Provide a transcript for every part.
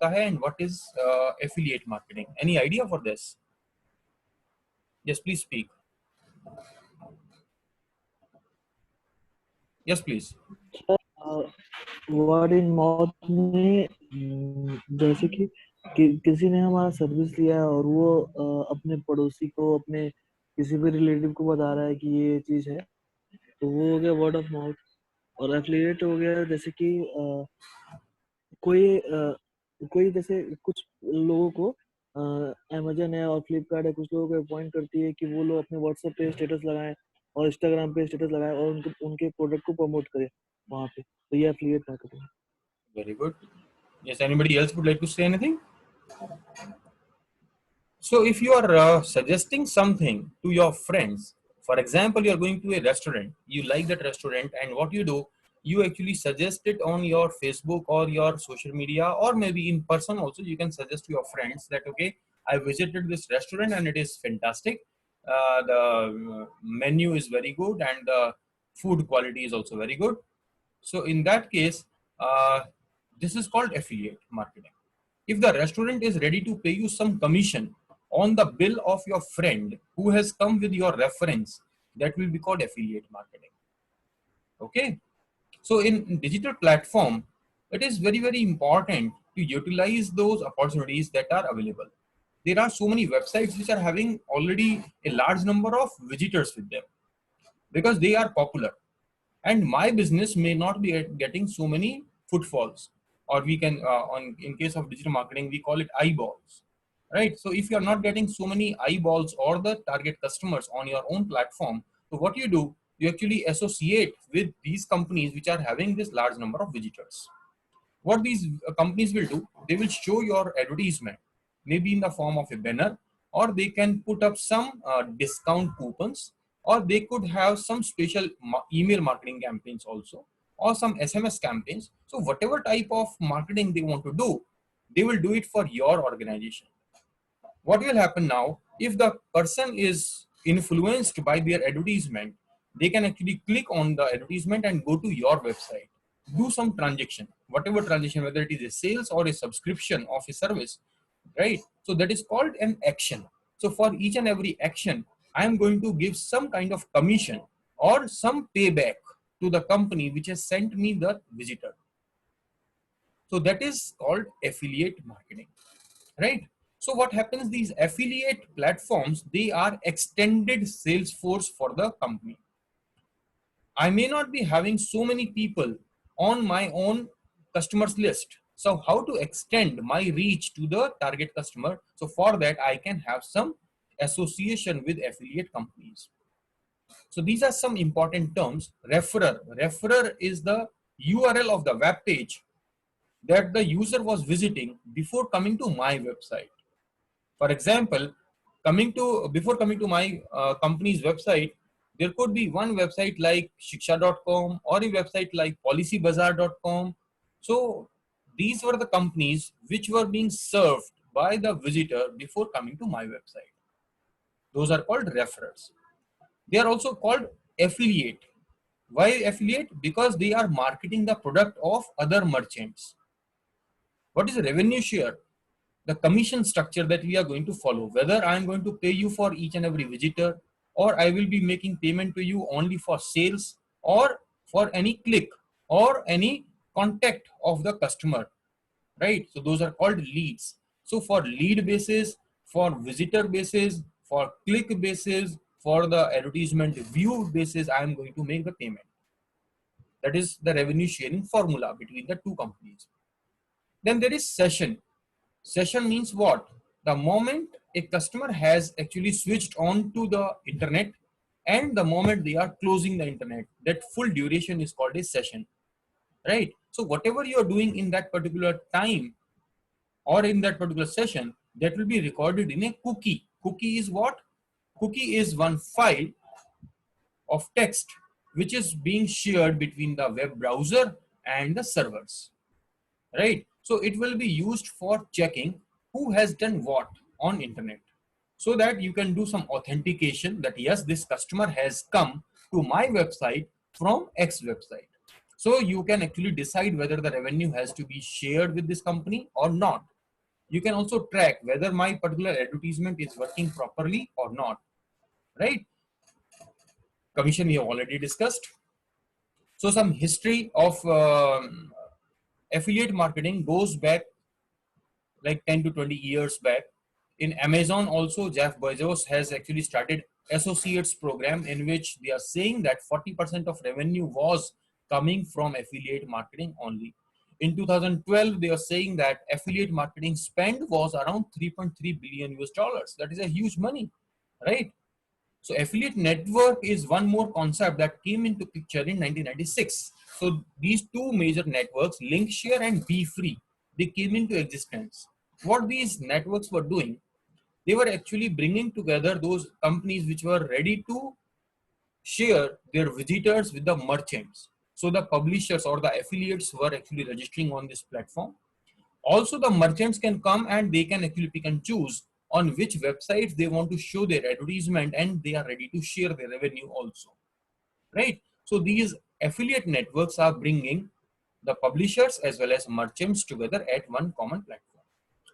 होता है and what is affiliate marketing? Any idea for this? Yes, please speak. Yes, please. Word in mouth में जैसे कि किसी ने हमारा सर्विस लिया है और वो अपने पड़ोसी को, अपने किसी भी रिलेटिव को बता रहा है कि ये चीज है, तो वो हो गया वर्ड ऑफ माउथ। और एफिलिएट हो गया जैसे कि कोई जैसे कुछ लोगों को अमेजन है और फ्लिपकार्ट है, कुछ लोगों को अपॉइंट करती है कि वो लोग अपने व्हाट्सएप पे स्टेटस लगाएं और इंस्टाग्राम पे स्टेटस लगाएं और उनके प्रोडक्ट को प्रमोट करें वहां पे, तो ये एफिलिएट मार्केटिंग है। Very good. Yes, anybody else would like to say anything? So if you are suggesting something to your friends, for example, you are going to a restaurant, you like that restaurant, and what you do, you actually suggest it on your Facebook or your social media, or maybe in person also, you can suggest to your friends that, okay, I visited this restaurant and it is fantastic. The menu is very good and the food quality is also very good. So in that case, this is called affiliate marketing. If the restaurant is ready to pay you some commission on the bill of your friend who has come with your reference, that will be called affiliate marketing. Okay. So in digital platform, it is very, very important to utilize those opportunities that are available. There are so many websites which are having already a large number of visitors with them because they are popular, and my business may not be getting so many footfalls, or we can on in case of digital marketing we call it eyeballs, right? So if you are not getting so many eyeballs or the target customers on your own platform, so what you do, you actually associate with these companies which are having this large number of visitors. What these companies will do, they will show your advertisement maybe in the form of a banner, or they can put up some discount coupons, or they could have some special email marketing campaigns also, or some SMS campaigns. So whatever type of marketing they want to do, they will do it for your organization. What will happen now, if the person is influenced by their advertisement, they can actually click on the advertisement and go to your website, do some transaction, whatever transaction, whether it is a sales or a subscription of a service, right? So that is called an action. So for each and every action, I am going to give some kind of commission or some payback to the company which has sent me the visitor. So that is called affiliate marketing, right? So what happens, these affiliate platforms, they are extended sales force for the company. I may not be having so many people on my own customers list. So how to extend my reach to the target customer? So for that, I can have some association with affiliate companies. So these are some important terms. Referrer. Referrer is the URL of the web page that the user was visiting before coming to my website. For example, before coming to my company's website, there could be one website like shiksha.com or a website like policybazaar.com. So these were the companies which were being served by the visitor before coming to my website. Those are called referrers. They are also called affiliate. Why affiliate? Because they are marketing the product of other merchants. What is revenue share? The commission structure that we are going to follow, whether I am going to pay you for each and every visitor, or I will be making payment to you only for sales or for any click or any contact of the customer, right? So those are called leads. So for lead basis, for visitor basis, for click basis, for the advertisement view basis, I am going to make the payment. That is the revenue sharing formula between the two companies. Then there is session. Session means what? The moment a customer has actually switched on to the internet and the moment they are closing the internet, that full duration is called a session, right? So whatever you are doing in that particular time or in that particular session, that will be recorded in a cookie. Cookie is what? Cookie is one file of text which is being shared between the web browser and the servers, right? So it will be used for checking who has done what on internet, so that you can do some authentication that yes, this customer has come to my website from X website. So you can actually decide whether the revenue has to be shared with this company or not. You can also track whether my particular advertisement is working properly or not, right? Commission we have already discussed. So some history of affiliate marketing goes back like 10 to 20 years back. In Amazon also, Jeff Bezos has actually started associates program in which they are saying that 40% of revenue was coming from affiliate marketing only. In 2012, they are saying that affiliate marketing spend was around 3.3 billion US dollars. That is a huge money, right? So affiliate network is one more concept that came into picture in 1996. So these two major networks, Linkshare and BeFree, they came into existence. What these networks were doing, they were actually bringing together those companies which were ready to share their visitors with the merchants. So the publishers or the affiliates were actually registering on this platform. Also, the merchants can come and they can actually pick and choose on which websites they want to show their advertisement, and they are ready to share their revenue also, right? So these affiliate networks are bringing the publishers as well as merchants together at one common platform.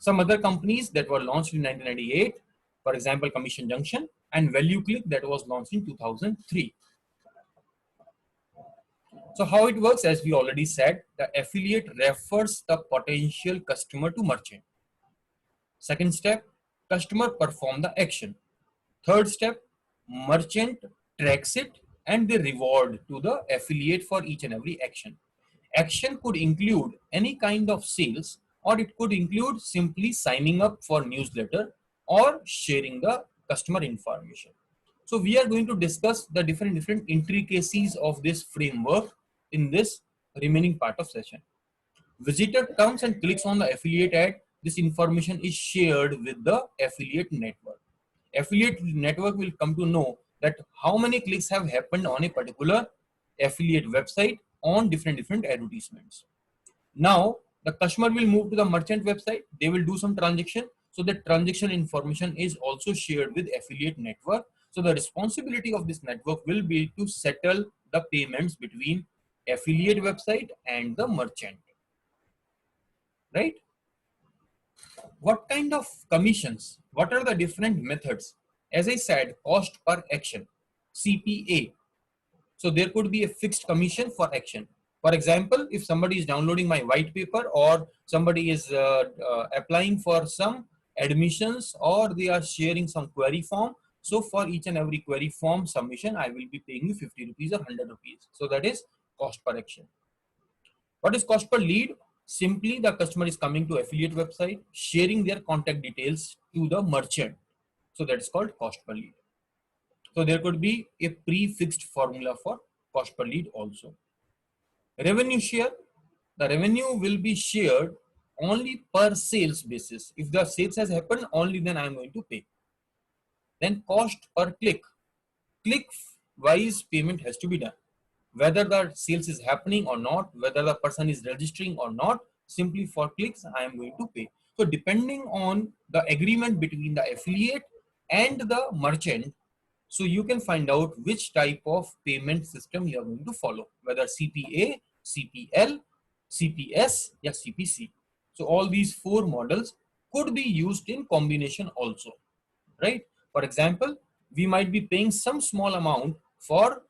Some other companies that were launched in 1998, for example, Commission Junction and Value Click that was launched in 2003. So how it works, as we already said, the affiliate refers the potential customer to merchant. Second step, customer perform the action. Third step, merchant tracks it and they reward to the affiliate for each and every action. Action could include any kind of sales, or it could include simply signing up for newsletter or sharing the customer information. So we are going to discuss the different intricacies of this framework in this remaining part of session. Visitor comes and clicks on the affiliate ad. This information is shared with the affiliate network. Affiliate network will come to know that how many clicks have happened on a particular affiliate website on different advertisements. Now the customer will move to the merchant website. They will do some transaction. So the transaction information is also shared with affiliate network. So the responsibility of this network will be to settle the payments between affiliate website and the merchant, right? What kind of commissions? What are the different methods? As I said, cost per action, CPA. So there could be a fixed commission for action. For example, if somebody is downloading my white paper, or somebody is applying for some admissions, or they are sharing some query form. So for each and every query form submission, I will be paying you 50 rupees or 100 rupees. So that is cost per action. What is cost per lead? Simply the customer is coming to affiliate website, sharing their contact details to the merchant. So that is called cost per lead. So there could be a prefixed formula for cost per lead also. Revenue share. The revenue will be shared only per sales basis. If the sales has happened, only then I am going to pay. Then cost per click. Click wise payment has to be done. Whether the sales is happening or not, whether the person is registering or not, simply for clicks I am going to pay. So depending on the agreement between the affiliate and the merchant, so you can find out which type of payment system you are going to follow, whether CPA, CPL, CPS, or CPC. So all these four models could be used in combination also, right? For example, we might be paying some small amount for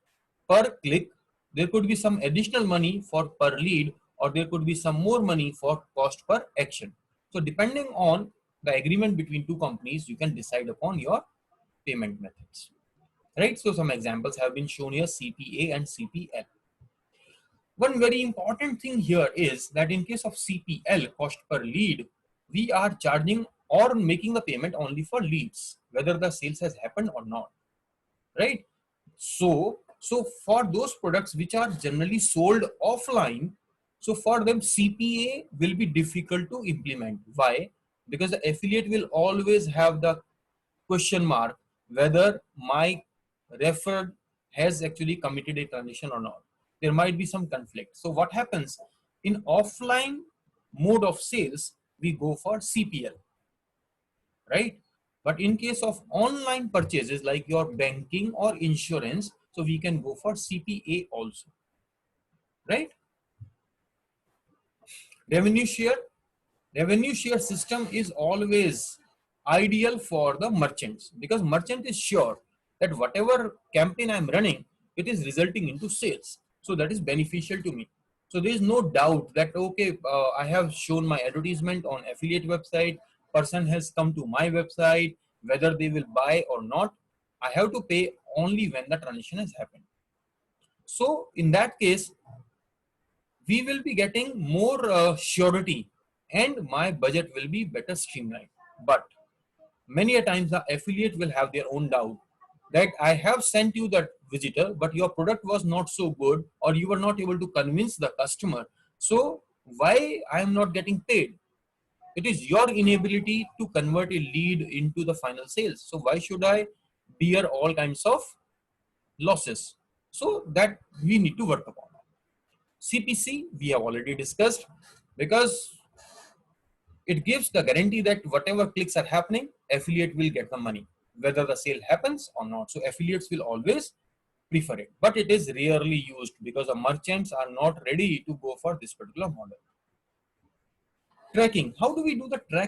per click. There could be some additional money for per lead, or there could be some more money for cost per action. So depending on the agreement between two companies, you can decide upon your payment methods, right? So some examples have been shown here, CPA and CPL. One very important thing here is that in case of CPL, cost per lead, we are charging or making the payment only for leads, whether the sales has happened or not, right? So for those products which are generally sold offline, so for them CPA will be difficult to implement. Why? Because the affiliate will always have the question mark whether my referred has actually committed a transaction or not. There might be some conflict. So what happens in offline mode of sales, we go for CPL, right? But in case of online purchases like your banking or insurance, so we can go for CPA also, right? Revenue share. Revenue share system is always ideal for the merchants because merchant is sure that whatever campaign I'm running, it is resulting into sales. So that is beneficial to me. So there is no doubt that okay, I have shown my advertisement on affiliate website. Person has come to my website. Whether they will buy or not, I have to pay only when the transaction has happened. So in that case, we will be getting more surety and my budget will be better streamlined. But many a times the affiliate will have their own doubt that I have sent you that visitor, but your product was not so good or you were not able to convince the customer. So why I am not getting paid? It is your inability to convert a lead into the final sales. So why should I bear all kinds of losses? So that we need to work upon. CPC, we have already discussed because it gives the guarantee that whatever clicks are happening, affiliate will get the money, whether the sale happens or not. So affiliates will always prefer it, but it is rarely used because the merchants are not ready to go for this particular model. Tracking. How do we do the track?